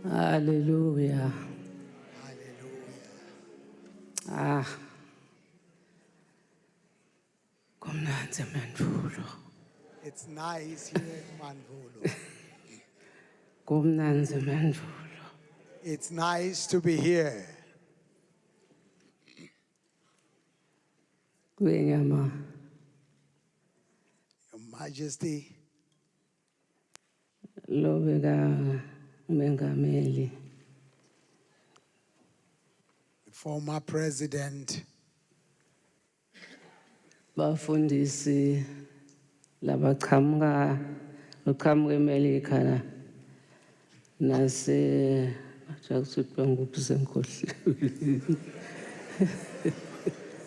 Hallelujah. Hallelujah. Kumnandi mandulo. It's nice here in Manvulo. Kumnandi mandulo. It's nice to be here. Kwenyama Your Majesty, lobeka umengameli the former president, bafundisi labaqhamuka eMelika nase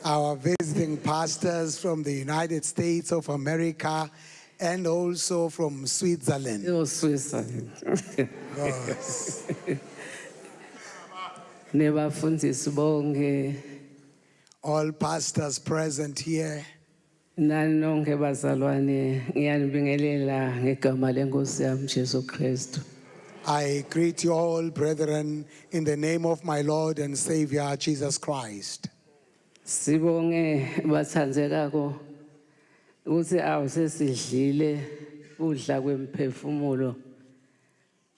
our visiting pastors from the United States of America and also from Switzerland. Switzerland. Yes. Nebafundisi bonke All pastors present here, nani nonke bazalwane ngiyanibingelela ngegama lenkosi yami Jesu Kristu. I greet you all, brethren, in the name of my Lord and Savior, Jesus Christ. Sibonge bathandzekako ukuthi awusesidlile udla kwemphefumulo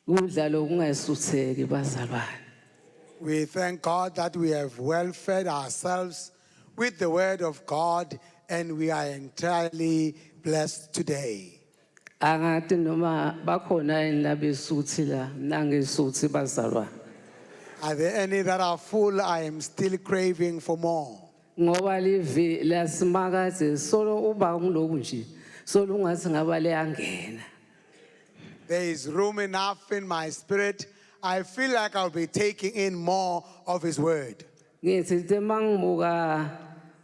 udla lokungesutheki bazalwane. We thank God that we have well fed ourselves with the word of God, and we are entirely blessed today. Angathi noma bakhona yini labesuthi la nangesuthi bazalwane. Are there any that are full? I am still craving for more. Ngoba livi lasimakaze solo uba ngiloku nje solo ungathi ngaba leyangena. There is room enough in my spirit. I feel like I'll be taking in more of His word. Ngithi mangibuka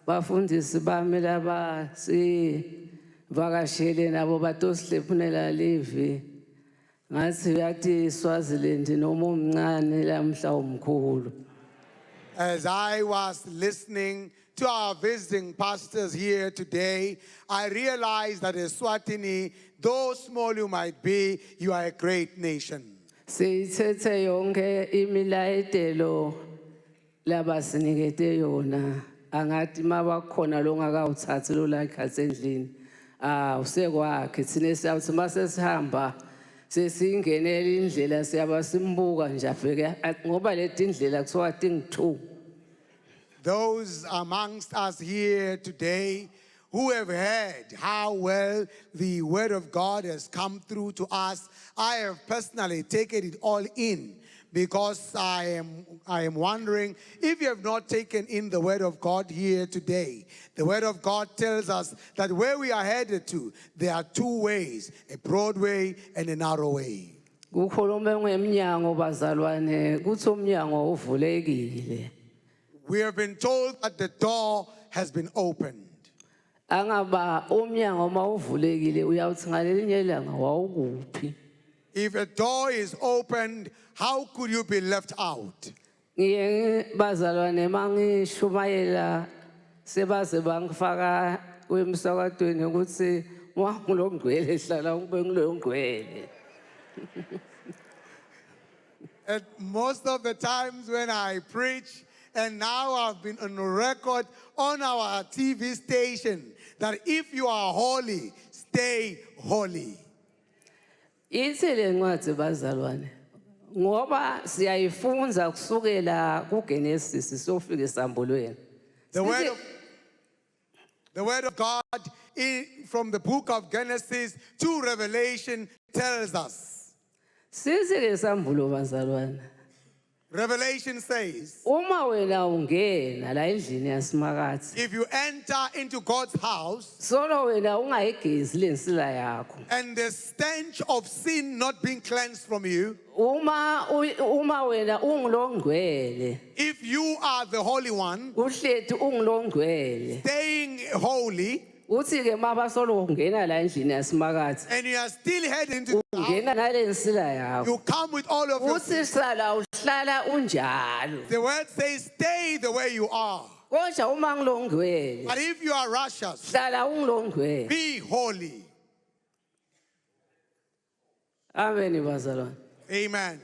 bafundisi bami laba vakashele nabo batosilephunela livi ngathi yathi Swaziland noma umncane lamhla umkhulu. As I was listening to our visiting pastors here today, I realized that Eswatini, though small you might be, you are a great nation. Siyithethe yonke imilayetelo labasinikete yona angathi mabakhona longakawuthathi lo like asendlini usekwakhe thina siyawuthi mase sihamba sesingenela indlela siyaba simbuka nje afike ngoba leti indlela kuthiwa ting2. Those amongst us here today who have heard how well the word of God has come through to us, I have personally taken it all in, because I am wondering if you have not taken in the word of God here today. The word of God tells us that where we are headed to, there are two ways, a broad way and a narrow way. Kukhulume ngemnyango bazalwane kuthi umnyango uvulekile. We have been told that the door has been opened. Angaba umnyango mawuvulekile uyawuthi ngalelinye ilanga wawukuphi. If a door is opened, how could you be left out? Ngiye bazalwane mangishumayela sebaze bangifaka kwemsakadweni ukuthi wangilongcwele hlala ngibe ngilongcwele. And most of the times when I preach, and now I've been on a record on our TV station, that if you are holy, stay holy. Ithele ncwadi bazalwane ngoba siyayifunza kusukela kuGenesis sofika esambulweni. The word of God from the book of Genesis to Revelation tells us. Sisike esambulo bazalwane. Revelation says, Uma wena ungena la endlini yasimakathi. If you enter into God's house, solo wena ungayigezi lensila yakho. And the stench of sin not being cleansed from you. Uma wena ungilongcwele. If you are the Holy One, uhlethi ungilongcwele. Staying holy. Uthi ke mabasolo ungena la endlini yasimakathi. And you are still heading into the house. Ungena nalensila yakho. You come with all of your sins. Uthi uhlala unjalo. The word says stay the way you are. But if you are righteous, be holy. Amen bazalwane. Amen.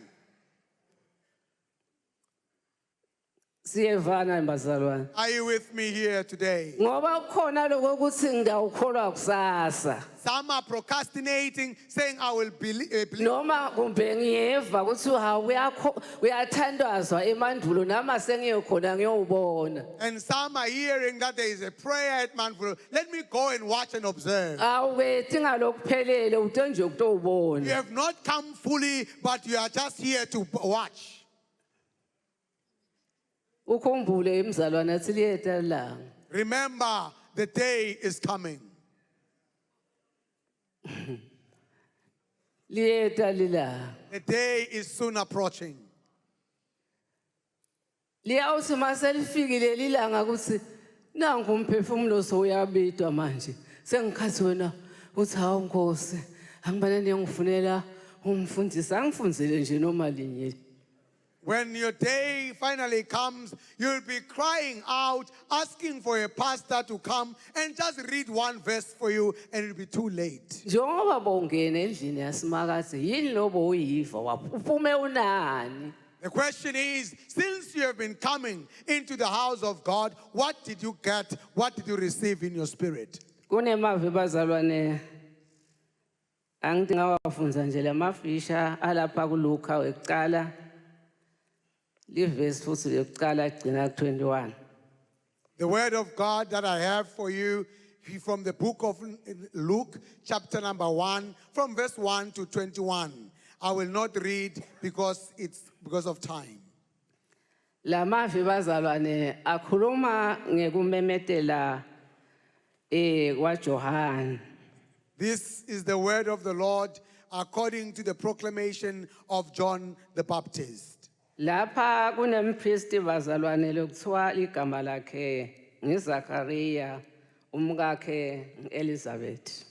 Siyevana bazalwane. Are you with me here today? Ngoba khona lokho ukuthi ngiyawukholwa kusasa. Some are procrastinating, saying, I will believe. Noma kumbe ngiyeva ukuthi uyathandazwa emandulo nama sengiyokhona ngiyobona. And some are hearing that there is a prayer at Manfred. Let me go and watch and observe. Awubethi ngalokuphelele ude nje ukutobona. You have not come fully, but you are just here to watch. Ukhumbule imizalwane athi liyeta ilanga. Remember, the day is coming. Liyeta lilanga. The day is soon approaching. Liyawuthi maselifikile lilanga ukuthi nangu umphefumulo sowuyabidwa manje. Sengikhathi wena uthi hawu Nkosi, angibane ngifunela umfundisi angifundzele nje noma linye. When your day finally comes, you'll be crying out, asking for a pastor to come and just read one verse for you, and it'll be too late. Njengoba bongena endlini yasimakazi yini lobo uyiva uphume unani? The question is, since you have been coming into the house of God, what did you get? What did you receive in your spirit? Kunemavi bazalwane angithi ngawafunza nje lamafisha alapha kuLuka wekuqala liverse futhi lokuqala agcina ku21. The word of God that I have for you from the book of Luke, chapter number 1, from verse 1 to 21. I will not read because of time. Lamavi bazalwane akhuluma ngekumemetela kwaJohane. This is the word of the Lord according to the proclamation of John the Baptist. Lapha kunempristi bazalwane lokuthiwa igama lakhe ngiZakhariya umkakhe Elizabeth.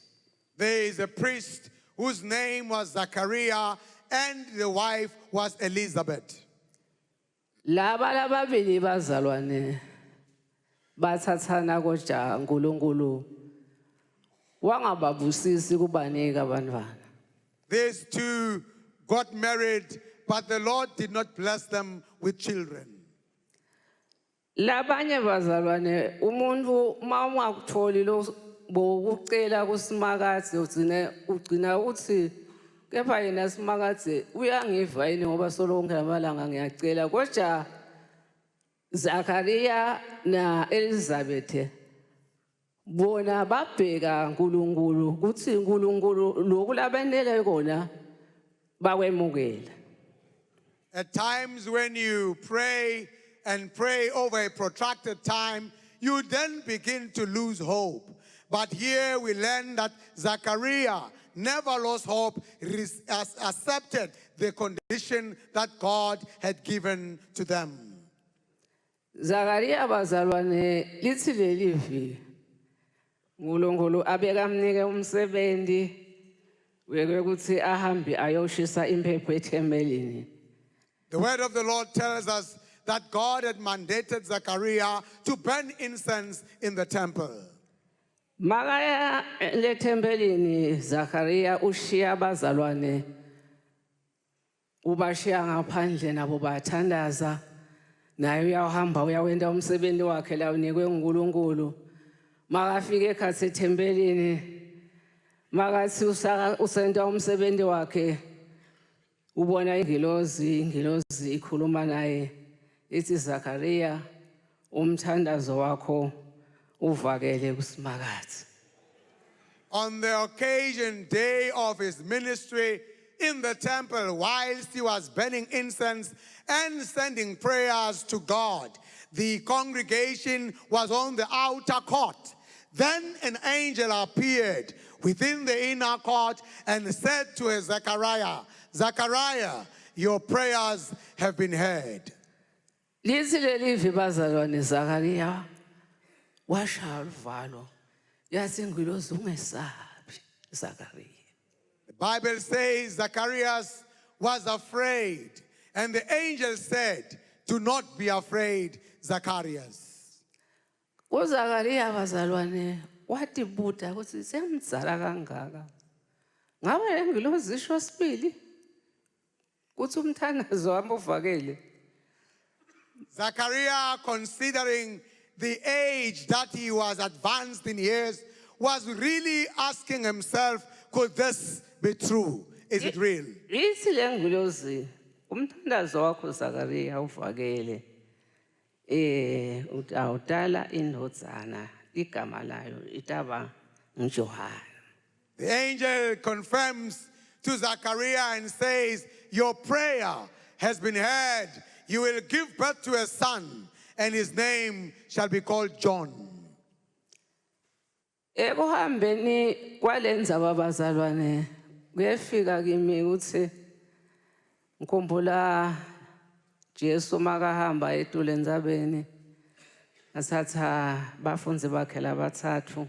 There is a priest whose name was Zachariah and the wife was Elizabeth. Laba lababili bazalwane bathathana koja uNkulunkulu wangababusisi kubanika abantwana. These two got married, but the Lord did not bless them with children. Labanye bazalwane umuntu mawungakutholi lo bokucela kuSimakadze ugcina uthi kepha yena Simakadze uyangiva yini ngoba solonke lamalanga ngiyacela kodwa Zachariah na Elizabeth bona babheka uNkulunkulu kuthi uNkulunkulu lokulabenele kona bakwemukela. At times when you pray and pray over a protracted time, you then begin to lose hope. But here we learn that Zachariah never lost hope, accepted the condition that God had given to them. Zachariah bazalwane lithi lelivi uNkulunkulu abekamnike umsebenzi wekuthi ahambe ayoshisa impepho ethempelini. The word of the Lord tells us that God had mandated Zachariah to burn incense in the temple. Makaya le tempelini Zachariah ushiya bazalwane ubashiya ngaphandle nabo bathandaza naye uyahamba uyawenda umsebenzi wakhe la unikwe uNkulunkulu. Makafika ekhathi ethempelini makathi usenta umsebenzi wakhe ubona ingilozi ikhuluma naye ithi Zachariah umthandazo wakho uvakele kuSimakadze. On the occasion day of his ministry in the temple, whilst he was burning incense and sending prayers to God, the congregation was on the outer court. Then an angel appeared within the inner court and said to Zachariah, Zachariah, your prayers have been heard. Lithi lelivi bazalwane Zachariah washaya uvalo yathi ingilosi ungesabi Zachariah. The Bible says Zacharias was afraid, and the angel said, do not be afraid, Zacharias. UZachariah bazalwane wathi buda ukuthi semdzala kangaka. Ngabe lengilosi isho sibili kuthi umthandazo wami uvakele. Zachariah, considering the age that he was advanced in years, was really asking himself, could this be true? Is it real? Ithi lengilozi umthandazo wakho Zakariya uvakele awudala indodzana igama layo itaba nguJohana. The angel confirms to Zachariah and says, your prayer has been heard. You will give birth to a son, and his name shall be called John. Ekuhambeni kwalendzaba bazalwane kuyefika kimi ukuthi ngikhumbula Jesu makahamba etule endzabeni athatha bafundzi bakhe labathathu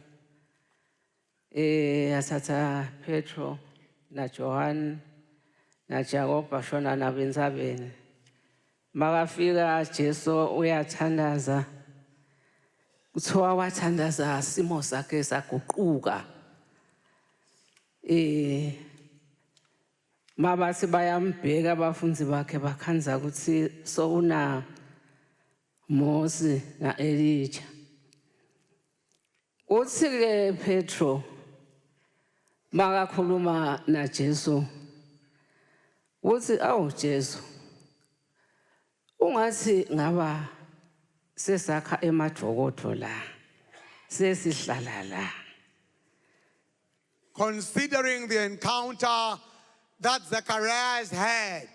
athatha Petro na John na Jacob bashona nabo endzabeni. Makafika Jesu uyathandaza kuthiwa wathandaza simo sakhe saguquka. Mabathi bayambheka abafundzi bakhe bakhanza ukuthi sowuna Mose na Elijah. Uthi-ke Petro makakhuluma na Jesu uthi awu Jesu ungathi ngaba sesakha emajokodo la sesihlala la. Considering the encounter that Zacharias had,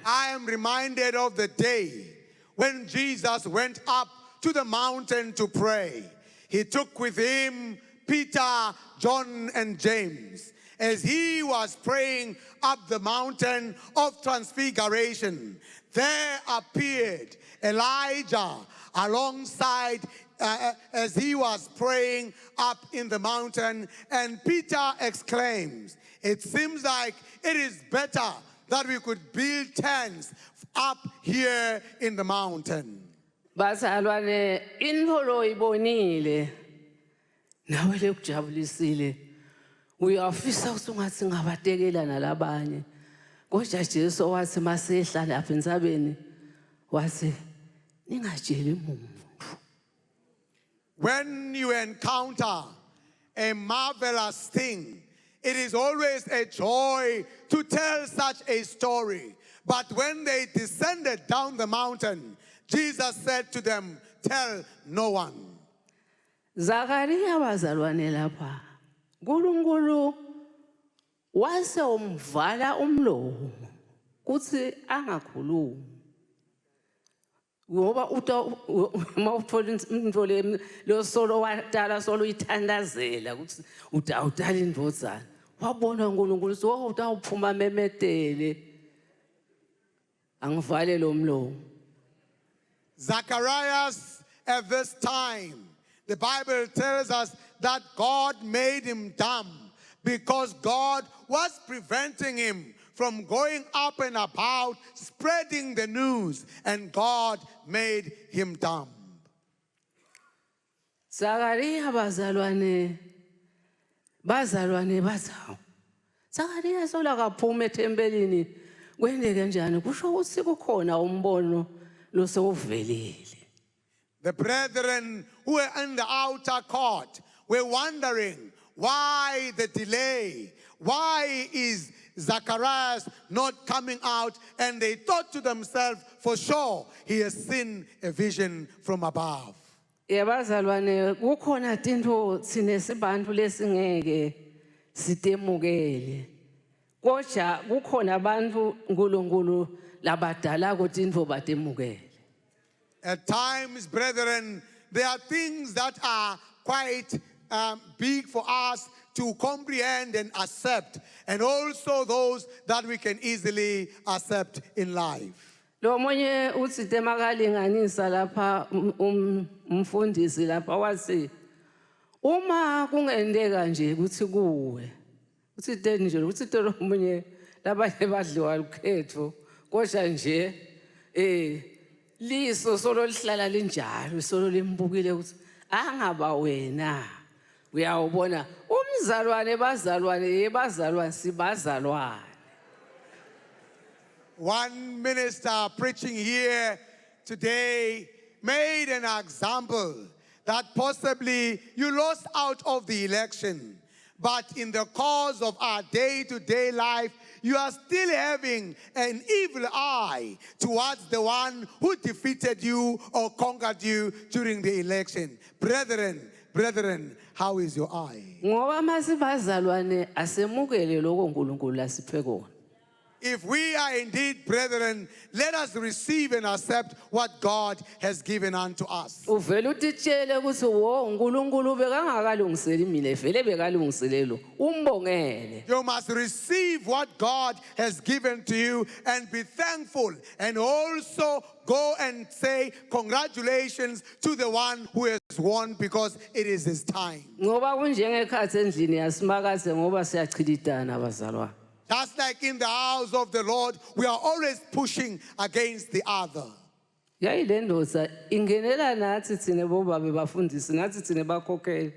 I am reminded of the day when Jesus went up to the mountain to pray. He took with him Peter, John, and James. As he was praying up the mountain of transfiguration, there appeared Elijah alongside as he was praying up in the mountain, and Peter exclaims, it seems like it is better that we could build tents up here in the mountain. Bazalwane intolo ibonile nawe lekujabulisile uyafisa ukuthi ungathi ngabatekela nalabanye kodwa Jesu wathi masehla lapha endzabeni wathi ningajeli umuntu. When you encounter a marvelous thing, it is always a joy to tell such a story. But when they descended down the mountain, Jesus said to them, tell no one. Zakariya bazalwane lapha uNkulunkulu wase umvala umlomo kuthi angakhulumi. Ngoba mawuthola into lo solo wadala solo ithandazela ukuthi udala indodzana wabona uNkulunkulu so utawuphuma memedele angivale lo mlomo. Zacharias at this time, the Bible tells us that God made him dumb because God was preventing him from going up and about spreading the news, and God made him dumb. Zakariya bazalwane bazawu. Zakariya sola kaphuma ethempelini kwendeke njani kusho ukuthi kukhona umbono lo sewuvelile. The brethren who were in the outer court were wondering why the delay, why is Zacharias not coming out, and they thought to themselves, for sure, he has seen a vision from above. Yabazalwane kukhona tinto sine sibantu lesingeke sitemukele. Kodwa kukhona abantu uNkulunkulu labadala ukuthi indvo batemukele. At times, brethren, there are things that are quite big for us to comprehend and accept, and also those that we can easily accept in life. Lo monye uthi temakalinganisa lapha umfundisi lapha wathi uma kungendeka nje ukuthi kuwe uthi teni nje uthi tero munye labanye badliwa lukhetho kodwa nje liso solo lihlala linjalo solo limbukile ukuthi angaba wena uyawubona umzalwane bazalwane yebazalwane sibazalwane. One minister preaching here today made an example that possibly you lost out of the election, but in the course of our day-to-day life, you are still having an evil eye towards the one who defeated you or conquered you during the election. Brethren, how is your eye? Ngoba masibazalwane asemukele lokho uNkulunkulu lasiphe kona. If we are indeed brethren, let us receive and accept what God has given unto us. Uvela utitshele ukuthi wo uNkulunkulu bekangakalungiseli mina vele bekalungisele lo. Umbongele. You must receive what God has given to you and be thankful, and also go and say congratulations to the one who has won, because it is his time. Ngoba kunjengekhathi endlini yasimakaze ngoba siyachilitana abazalwane. Just like in the house of the Lord, we are always pushing against the other. Yayile ndoda ingenela nathi thine bobabe bafundisi nathi thine bakhokheli.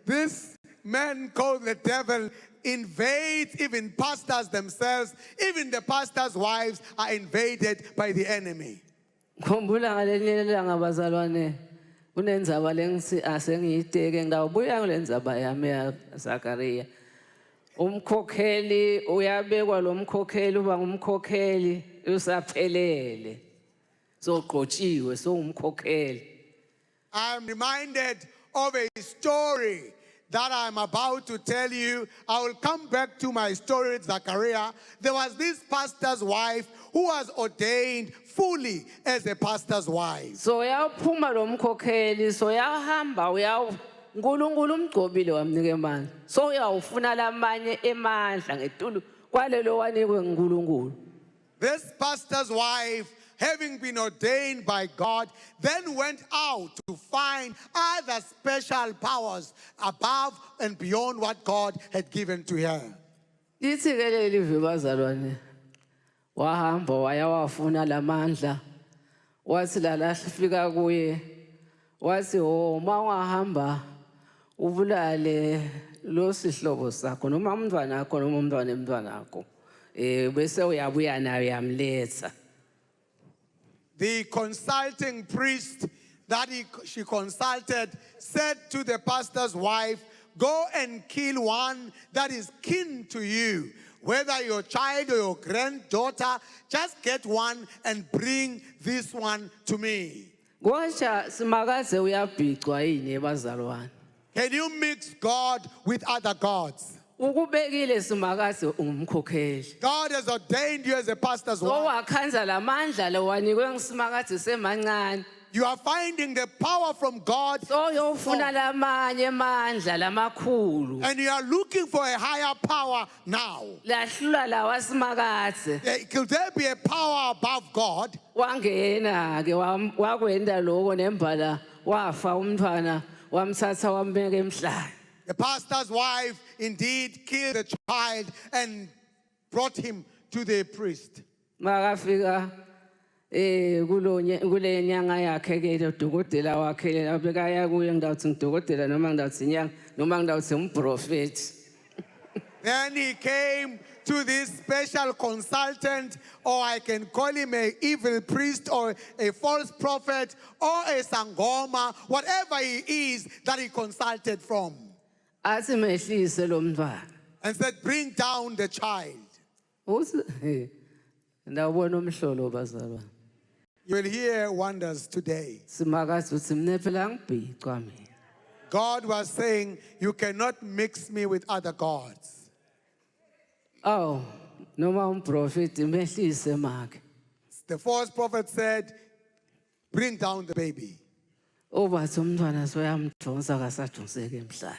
This man called the devil invades even pastors themselves. Even the pastors' wives are invaded by the enemy. Khumbula ngalenye ilanga bazalwane kunendzaba lengisi asengiyiteke ngidawubuya kulendzaba yami yaZakaria. Umkhokheli uyabekwa lo mkhokheli uba ngumkhokheli usaphelele. Soqotshiwe so umkhokheli. I am reminded of a story that I'm about to tell you. I will come back to my story with Zachariah. There was this pastor's wife who was ordained fully as a pastor's wife. So uyaphuma lo mkhokheli so uyahamba uNkulunkulu umgcobile wamnika amandla. So uyawufuna lamanye emandla ngetulu kwalelo wanikwe uNkulunkulu. This pastor's wife, having been ordained by God, then went out to find other special powers above and beyond what God had given to her. Lithi ke leli vibazalwane wahamba wayawafuna lamandla wathi lalafika kuye wathi ma wahamba ubulale lo sihlobo sakho noma umntwana wakho noma umntwana emntwana wakho bese uyabuya nayo yamletha. The consulting priest that she consulted said to the pastor's wife, go and kill one that is kin to you, whether your child or your granddaughter, just get one and bring this one to me. Kodwa simakaze uyabhicwa yini bazalwane? Can you mix God with other gods? Ukubekile simakaze ungumkhokheli. God has ordained you as a pastor's wife. Owakhanza lamandla lowanikwe ngisimakaze semancane. You are finding the power from God. So uyofuna lamanye amandla lamakhulu. And you are looking for a higher power now. Lahlula lawa simakaze. Could there be a power above God? Wangena ke wakwenda lokho nembala wafa umntwana wamthatha wambeka emhlane. The pastor's wife indeed killed the child and brought him to the priest. Makafika kule nyanga yakhe ke udokotela wakhe abekaya kuye ngidawuthi ngidokotela noma ngidawuthi inyanga noma ngidawuthi umprofeti. Then he came to this special consultant, or I can call him an evil priest or a false prophet or a sangoma, whatever he is that he consulted from. Athi mehlise lo mntwana. And said, bring down the child. Ndawubona umhlolo bazalwane. You will hear wonders today. Simakazi uthi mina phela ngibhicwa mina. God was saying, you cannot mix me with other gods. Oh, noma umprofeti mehlise make. The false prophet said, bring down the baby. Obathi umntwana soyamdonsa kasadonseke emhlane.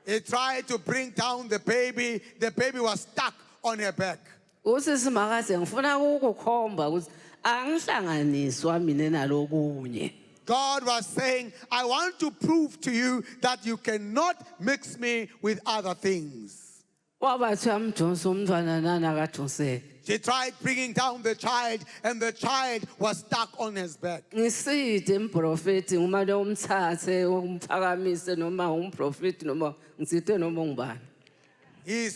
He tried to bring down the baby. The baby was stuck on her back. Uthi simakaze ngifuna ukukhomba ukuthi angihlanganiswa mina nalokunye. God was saying, I want to prove to you that you cannot mix me with other things. Wabathi amdonsa umntwana nana kadonseke. She tried bringing down the child, and the child was stuck on his back. Ngiside umprofeti uma lo umthathe umphakamise noma umprofeti noma ngiside noma ngubani. He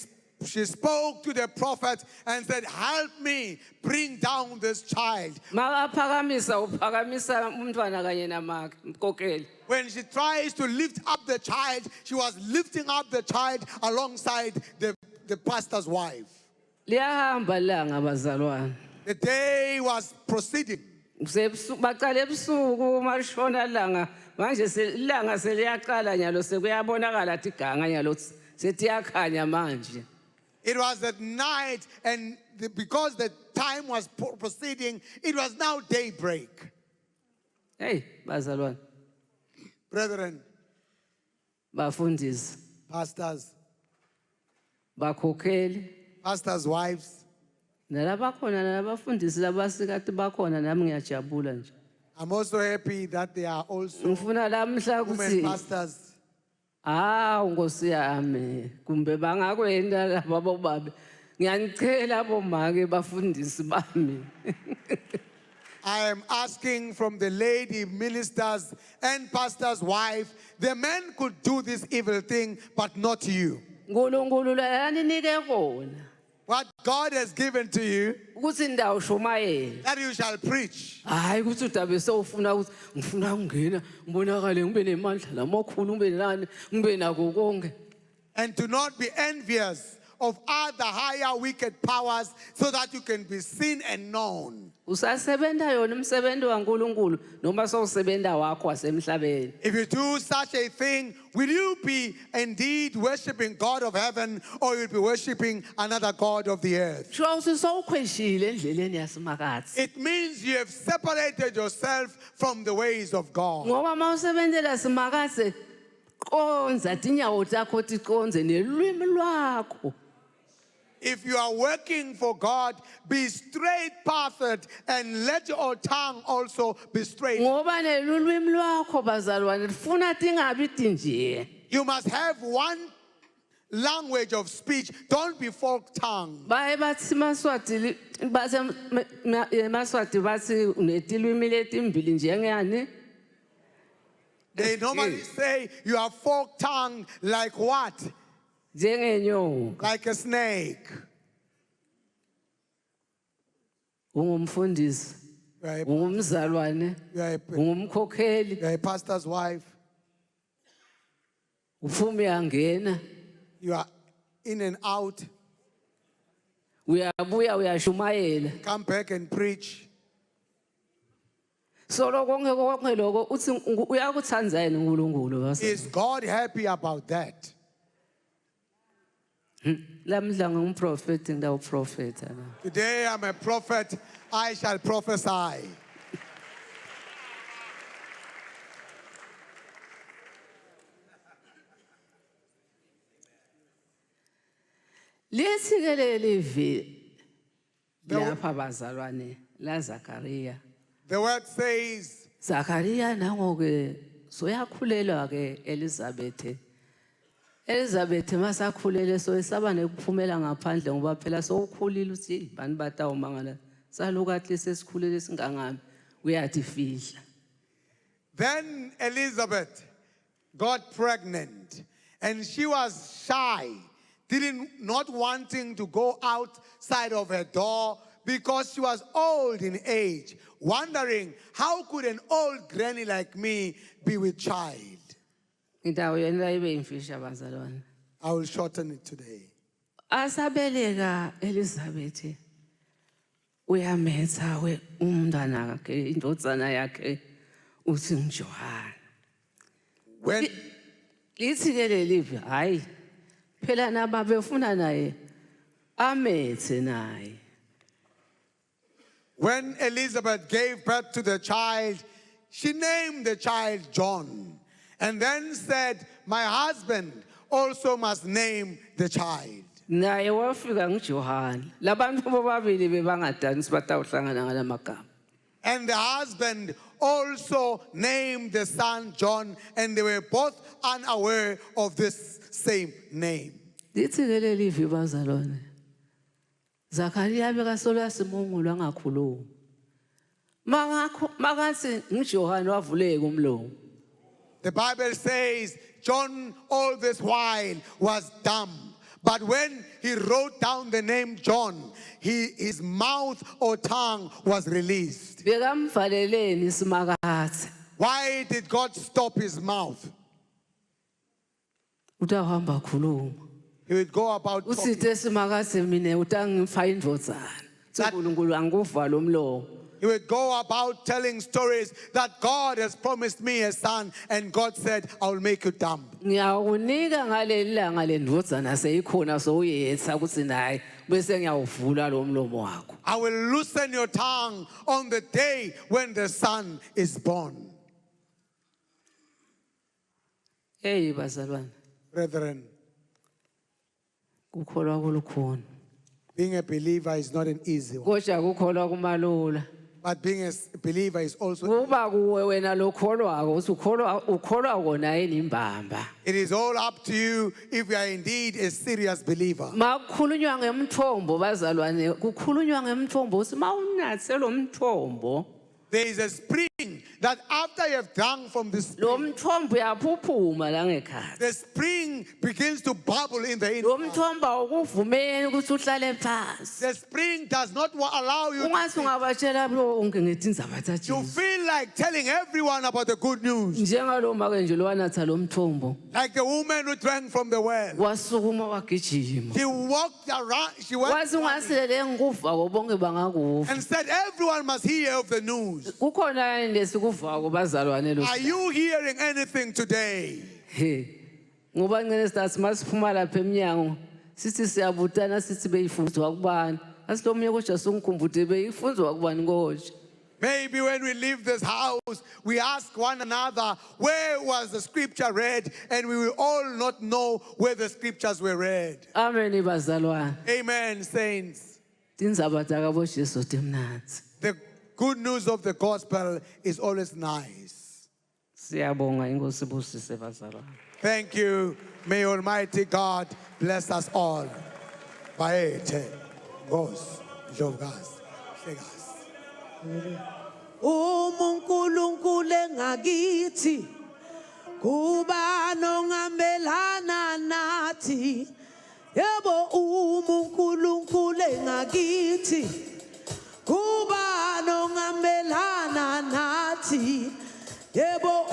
she spoke to the prophet and said, help me bring down this child. Makaphakamisa uphakamisa umntwana kanye namakhe mkokeli. When she tries to lift up the child, she was lifting up the child alongside the pastor's wife. Liyahamba langa bazalwane. The day was proceeding. Baqale ebusuku mashona langa manje ilanga seliyaqala nyalo sekuyabonakala thi ganga nyalo sethi yakhanya manje. It was at night, and because the time was proceeding, it was now daybreak. Hey bazalwane. Brethren, Bafundisi, pastors, bakhokheli, pastors' wives, nalabakhona nalabafundisi labasikade bakhona nami ngiyajabula nje. I'm also happy that they are also Ngifuna lamhla women ukuthi pastors. Nkosi yami kumbe bangakwenda laba bobabe. Ngiyanicela bomake bafundisi bami. I am asking from the lady ministers and pastor's wife, the men could do this evil thing, but not you. Nkulunkulu laninike kona. What God has given to you, Ukuthi ndawo shumayela. that you shall preach. Hayi ukuthi udabe sewufuna ukuthi ngifuna ukungena ngibonakale ngibe nemandla lamakhulu ngibe nani ngibe nako konke. And to not be envious of other higher wicked powers so that you can be seen and known. Usasebenta yona umsebenzi waNkulunkulu noma sowusebenta wakho wasemhlabeni. If you do such a thing, will you be indeed worshiping God of heaven, or you'll be worshiping another God of the earth? Sho usowukhweshile endleleni yasemakatsi. It means you have separated yourself from the ways of God. Ngoba mawusebentela semakatsi konza tinyawo takho tikonze nelwimi lwakho. If you are working for God, be straight-pathed and let your tongue also be straight. Ngoba nelulwimi lwakho bazalwane lifuna tingabi tinje. You must have one language of speech. Don't be fork-tongued. Baye bathi Maswati Maswati bathi unetilwimi letimbili njengani? They normally say you are fork-tongued like what? Njengenyoka. Like a snake. Ungumfundisi, You are a, ungumzalwane, you are a, ungumkhokheli, you are a pastor's wife. ufuma uyangena, You are in and out. uyabuya uyashumayela. Come back and preach. Solo konke lokho uthi uyakuthanza yini uNkulunkulu base. Is God happy about that? Lamhla ngumprofeti ngidawuprofeta na. Today I'm a prophet. I shall prophesy. Lesike livi lapha bazalwane la Zakaria. The word says, Zakaria nangoke soyakhulelwa ke Elizabeth. Elizabeth masakhulele so esaba nekuphumela ngaphandle ngoba phela sowukhulile uthi bani batawumangala. Saluka athi sesikhulele singangami uyathi fihla. then Elizabeth got pregnant and she was shy, not wanting to go outside of her door because she was old in age, wondering how could an old granny like me be with child. Indawo yena ibe imfisha bazalwane. I will shorten it today. Asabeleka Elizabeth uyametha we umntwana wakhe indodzana yakhe uthi nguJohane. When Lithi ke lelivi hayi phela naba befuna naye amethe naye. When Elizabeth gave birth to the child, she named the child John and then said, my husband also must name the child. Naye wafika nguJohane. Labantu bobabili bebangadanisi batawuhlangana ngalamagama. And the husband also named the son John, and they were both unaware of this same name. Lithi ke lelivi bazalwane. Zakaria bekasolwa simungulu angakhulumi. Makathi nguJohane wavuleka umlomo. The Bible says John all this while was dumb, But when he wrote down the name John, his mouth or tongue was released. Bekamvaleleni isimakazi. Why did God stop his mouth? Utahamba khuluma. He would go about talking. Usithe isimakazi mina utangipha indvodzana. uNkulunkulu angikuvala umlomo. He would go about telling stories that God has promised me a son, and God said, I will make you dumb. Ngiyakunika ngaleli langa lendvodzana seyikhona sowuyetha ukuthi nayi bese ngiyawuvula lo mlomo wakho. I will loosen your tongue on the day when the son is born. Hey bazalwane, Brethren, kukholwa kulukhona. being a believer is not an easy one. Kodwa kukholwa kumalula. But being a believer is also, Kuba kuwe wena lokholwako uthi ukholwa kona yini imbamba. it is all up to you if you are indeed a serious believer. Makukhulunywa ngemthombo bazalwane, kukhulunywa ngemthombo uthi mawunathe lo mthombo. There is a spring that after you have drunk from this Lo spring, mthombo uyaphuphuma la ngekhaya. the spring begins to bubble in the Lo inside. mthombo awukuvumeli ukuthi uhlale phansi. The spring does not allow you Ungathi ungabatshela bonke ngetindzaba to kaJesu. feel like telling everyone about the good news. Njengalo make nje lo wanatha lo mthombo. Like the woman who drank from the well. Wasukuma wagijima. She walked around, she went Wathi ungasilele ngikuva ko bonke bangakufa. and said, everyone must hear of the news. Kukhona yini lesikuvako bazalwane lo. Are you hearing anything today? He. Ngoba ngene sithi masiphuma lapha eminyango sithi siyabutana sithi beyifundzwa kubani. Asilomunye kodwa songikhumbule beyifundzwa kubani kodwa. Maybe when we leave this house, we ask one another, where was the scripture read? And we will all not know where the scriptures were read. Amen bazalwane. Amen, saints. Tindzaba takabo Jesu timnanzi. The good news of the gospel is always nice. Siyabonga inkosi busise bazalwane. Thank you. May Almighty God bless us all. Baete, Gos, Jogas, Segas. uNkulunkulu engakithi kuba nongamelana nathi yebo uNkulunkulu engakithi kuba nongamelana nathi yebo